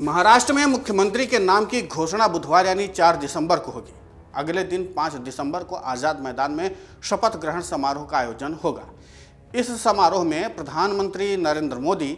महाराष्ट्र में मुख्यमंत्री के नाम की घोषणा बुधवार यानी 4 दिसंबर को होगी। अगले दिन 5 दिसंबर को आज़ाद मैदान में शपथ ग्रहण समारोह का आयोजन होगा। इस समारोह में प्रधानमंत्री नरेंद्र मोदी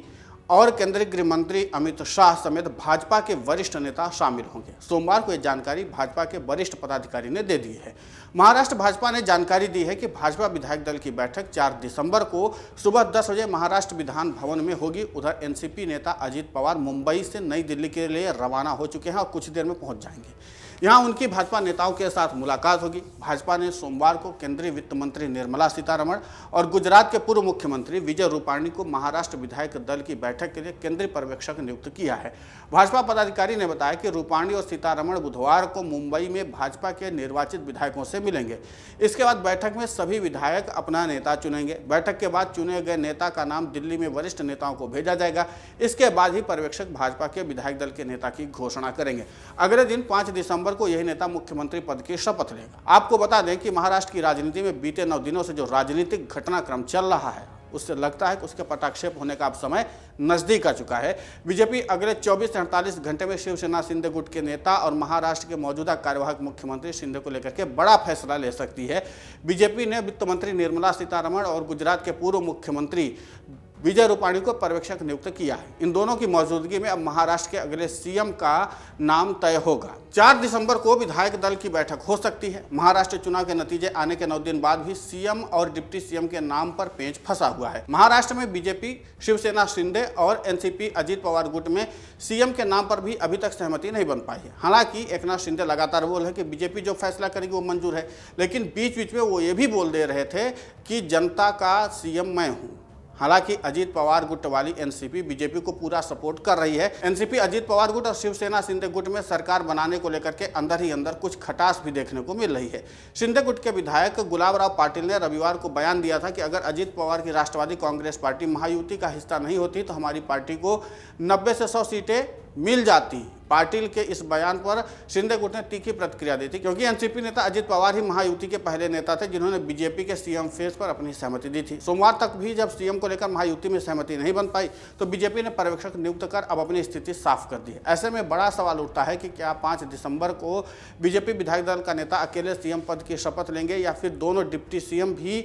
और केंद्रीय गृह मंत्री अमित शाह समेत भाजपा के वरिष्ठ नेता शामिल होंगे। सोमवार को यह जानकारी भाजपा के वरिष्ठ पदाधिकारी ने दे दी है। महाराष्ट्र भाजपा ने जानकारी दी है कि भाजपा विधायक दल की बैठक 4 दिसंबर को सुबह 10 बजे महाराष्ट्र विधान भवन में होगी। उधर एनसीपी नेता अजित पवार मुंबई से नई दिल्ली के लिए रवाना हो चुके हैं और कुछ देर में पहुंच जाएंगे। यहां उनकी भाजपा नेताओं के साथ मुलाकात होगी। भाजपा ने सोमवार को केंद्रीय वित्त मंत्री निर्मला सीतारमण और गुजरात के पूर्व मुख्यमंत्री विजय रूपाणी को महाराष्ट्र विधायक दल की बैठक के लिए केंद्रीय पर्यवेक्षक नियुक्त किया है। भाजपा पदाधिकारी ने बताया कि रूपाणी और सीतारमण बुधवार को मुंबई में भाजपा के निर्वाचित विधायकों से मिलेंगे। इसके बाद बैठक में सभी विधायक अपना नेता चुनेंगे। बैठक के बाद चुने गए नेता का नाम दिल्ली में वरिष्ठ नेताओं को भेजा जाएगा। इसके बाद ही पर्यवेक्षक भाजपा के विधायक दल के नेता की घोषणा करेंगे। अगले दिन 5 दिसंबर को यही नेता मुख्यमंत्री पद की शपथ लेगा। आपको बता दें कि महाराष्ट्र की राजनीति में बीते 9 दिनों से जो राजनीतिक घटनाक्रम चल रहा है उससे लगता है कि उसके पटाक्षेप होने का अब समय नजदीक आ चुका है। बीजेपी अगले 24 से 48 घंटे में शिवसेना शिंदे गुट के नेता और महाराष्ट्र के मौजूदा कार्यवाहक मुख्यमंत्री शिंदे को लेकर के बड़ा फैसला ले सकती है। बीजेपी ने वित्त मंत्री निर्मला सीतारमण और गुजरात के पूर्व मुख्यमंत्री विजय रूपाणी को पर्यवेक्षक नियुक्त किया है। इन दोनों की मौजूदगी में अब महाराष्ट्र के अगले सीएम का नाम तय होगा। 4 दिसंबर को विधायक दल की बैठक हो सकती है। महाराष्ट्र चुनाव के नतीजे आने के 9 दिन बाद भी सीएम और डिप्टी सीएम के नाम पर पेंच फंसा हुआ है। महाराष्ट्र में बीजेपी, शिवसेना शिंदे और एनसीपी अजित पवार गुट में सीएम के नाम पर भी अभी तक सहमति नहीं बन पाई है। हालांकि एकनाथ शिंदे लगातार बोल है कि बीजेपी जो फैसला करेगी वो मंजूर है, लेकिन बीच बीच में वो ये भी बोल दे रहे थे कि जनता का सीएम मैं हूँ। हालांकि अजित पवार गुट वाली एनसीपी बीजेपी को पूरा सपोर्ट कर रही है। एनसीपी अजित पवार गुट और शिवसेना शिंदे गुट में सरकार बनाने को लेकर के अंदर ही अंदर कुछ खटास भी देखने को मिल रही है। शिंदे गुट के विधायक गुलाबराव पाटिल ने रविवार को बयान दिया था कि अगर अजित पवार की राष्ट्रवादी कांग्रेस पार्टी महायुति का हिस्सा नहीं होती तो हमारी पार्टी को 90 से 100 सीटें मिल जाती। पाटिल के इस बयान पर शिंदे गुट ने तीखी प्रतिक्रिया दी थी, क्योंकि एनसीपी नेता अजित पवार ही महायुति के पहले नेता थे जिन्होंने बीजेपी के सीएम फेस पर अपनी सहमति दी थी। सोमवार तक भी जब सीएम को लेकर महायुति में सहमति नहीं बन पाई तो बीजेपी ने पर्यवेक्षक नियुक्त कर अब अपनी स्थिति साफ कर दी है। ऐसे में बड़ा सवाल उठता है कि क्या 5 दिसंबर को बीजेपी विधायक दल का नेता अकेले सीएम पद की शपथ लेंगे या फिर दोनों डिप्टी सीएम भी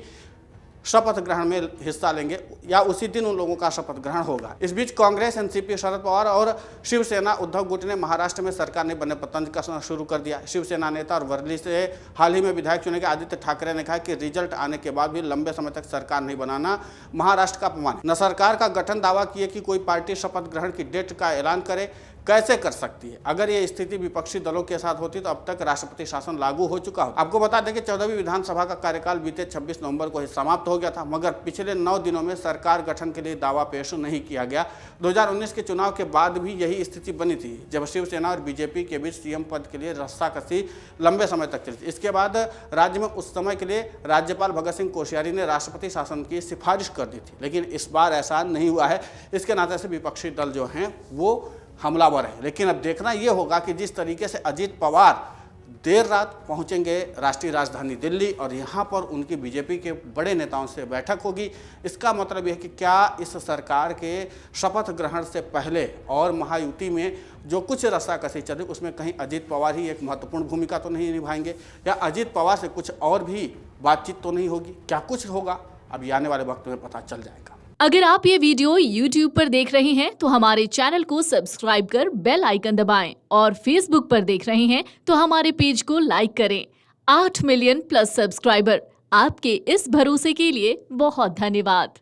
शपथ ग्रहण में हिस्सा लेंगे या उसी दिन उन लोगों का शपथ ग्रहण होगा। इस बीच कांग्रेस, एनसीपी, शरद पवार और शिवसेना उद्धव गुट ने महाराष्ट्र में सरकार नहीं बनने पर तंज कसना शुरू कर दिया। शिवसेना नेता और वर्ली से हाल ही में विधायक चुने गए आदित्य ठाकरे ने कहा कि रिजल्ट आने के बाद भी लंबे समय तक सरकार नहीं बनाना महाराष्ट्र का अपमान है। न सरकार का गठन दावा किए कि कोई पार्टी शपथ ग्रहण की डेट का ऐलान करे, कैसे कर सकती है। अगर ये स्थिति विपक्षी दलों के साथ होती तो अब तक राष्ट्रपति शासन लागू हो चुका हो। आपको बता दें कि 14वीं विधानसभा का कार्यकाल बीते 26 नवंबर को ही समाप्त हो गया था, मगर पिछले 9 दिनों में सरकार गठन के लिए दावा पेश नहीं किया गया। 2019 के चुनाव के बाद भी यही स्थिति बनी थी, जब शिवसेना और बीजेपी के बीच सीएम पद के लिए रस्साकसी लंबे समय तक चली। इसके बाद राज्य में उस समय के लिए राज्यपाल भगत सिंह कोश्यारी ने राष्ट्रपति शासन की सिफारिश कर दी थी, लेकिन इस बार ऐसा नहीं हुआ है। इसके नाते से विपक्षी दल जो हैं वो हमलावर है। लेकिन अब देखना यह होगा कि जिस तरीके से अजित पवार देर रात पहुंचेंगे राष्ट्रीय राजधानी दिल्ली और यहां पर उनकी बीजेपी के बड़े नेताओं से बैठक होगी, इसका मतलब यह है कि क्या इस सरकार के शपथ ग्रहण से पहले और महायुति में जो कुछ रस्साकसी चली उसमें कहीं अजित पवार ही एक महत्वपूर्ण भूमिका तो नहीं निभाएंगे, या अजित पवार से कुछ और भी बातचीत तो नहीं होगी। क्या कुछ होगा अब आने वाले वक्त में पता चल जाएगा। अगर आप ये वीडियो YouTube पर देख रहे हैं तो हमारे चैनल को सब्सक्राइब कर बेल आइकन दबाएं और Facebook पर देख रहे हैं तो हमारे पेज को लाइक करें। 8 मिलियन प्लस सब्सक्राइबर, आपके इस भरोसे के लिए बहुत धन्यवाद।